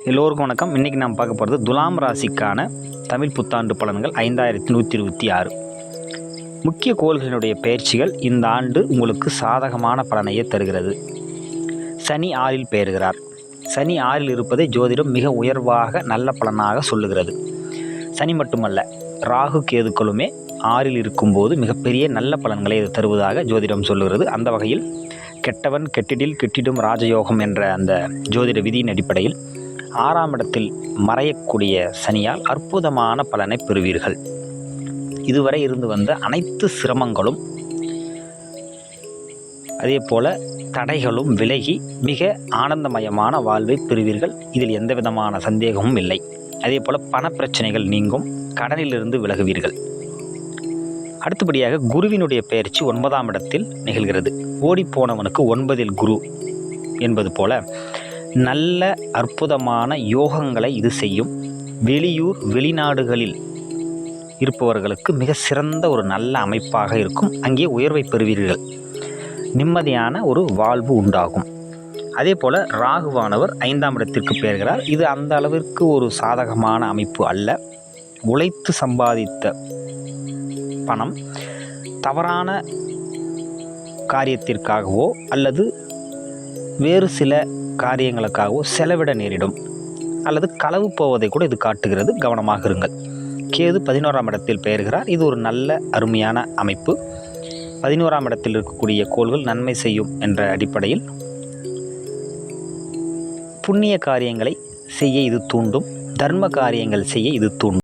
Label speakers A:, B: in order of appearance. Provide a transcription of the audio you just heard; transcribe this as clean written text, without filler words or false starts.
A: எல்லோருக்கும் வணக்கம். இன்றைக்கி நாம் பார்க்க போகிறது துலாம் ராசிக்கான தமிழ் புத்தாண்டு பலன்கள் 5126. முக்கிய கோள்களினுடைய பயிற்சிகள் இந்த ஆண்டு உங்களுக்கு சாதகமான பலனையே தருகிறது. சனி 6ல் பெயர்கிறார். சனி 6ல் இருப்பதை ஜோதிடம் மிக உயர்வாக நல்ல பலனாக சொல்லுகிறது. சனி மட்டுமல்ல, ராகு கேதுக்களுமே 6ல் இருக்கும்போது மிகப்பெரிய நல்ல பலன்களை இது தருவதாக ஜோதிடம் சொல்லுகிறது. அந்த வகையில் கெட்டவன் கெட்டிடில் கிட்டிடும் ராஜயோகம் என்ற அந்த ஜோதிட விதியின் அடிப்படையில் 6ஆம் இடத்தில் மறையக்கூடிய சனியால் அற்புதமான பலனை பெறுவீர்கள். இதுவரை இருந்து வந்த அனைத்து சிரமங்களும் அதே போல தடைகளும் விலகி மிக ஆனந்தமயமான வாழ்வை பெறுவீர்கள். இதில் எந்த விதமான சந்தேகமும் இல்லை. அதே போல பணப்பிரச்சனைகள் நீங்கும், கடனிலிருந்து விலகுவீர்கள். அடுத்தபடியாக குருவினுடைய பெயர்ச்சி 9ஆம் இடத்தில் நிகழ்கிறது. ஓடிப்போனவனுக்கு 9ல் குரு என்பது போல நல்ல அற்புதமான யோகங்களை இது செய்யும். வெளியூர் வெளிநாடுகளில் இருப்பவர்களுக்கு மிக சிறந்த ஒரு நல்ல அமைப்பாக இருக்கும். அங்கே உயர்வை பெறுவீர்கள். நிம்மதியான ஒரு வாழ்வு உண்டாகும். அதே போல் ராகுவானவர் 5ஆம் இடத்திற்கு பெயர்கிறார். இது அந்த அளவிற்கு ஒரு சாதகமான அமைப்பு அல்ல. உழைத்து சம்பாதித்த பணம் தவறான காரியத்திற்காகவோ அல்லது வேறு சில காரியங்களுக்காகவோ செலவிட நேரிடும், அல்லது களவு போவதை கூட இது காட்டுகிறது. கவனமாக இருங்கள். கேது 11ஆம் இடத்தில் பெயர்கிறார். இது ஒரு நல்ல அருமையான அமைப்பு. 11ஆம் இடத்தில் இருக்கக்கூடிய கோள்கள் நன்மை செய்யும் என்ற அடிப்படையில் புண்ணிய காரியங்களை செய்ய இது தூண்டும், தர்ம காரியங்கள் செய்ய இது தூண்டும்.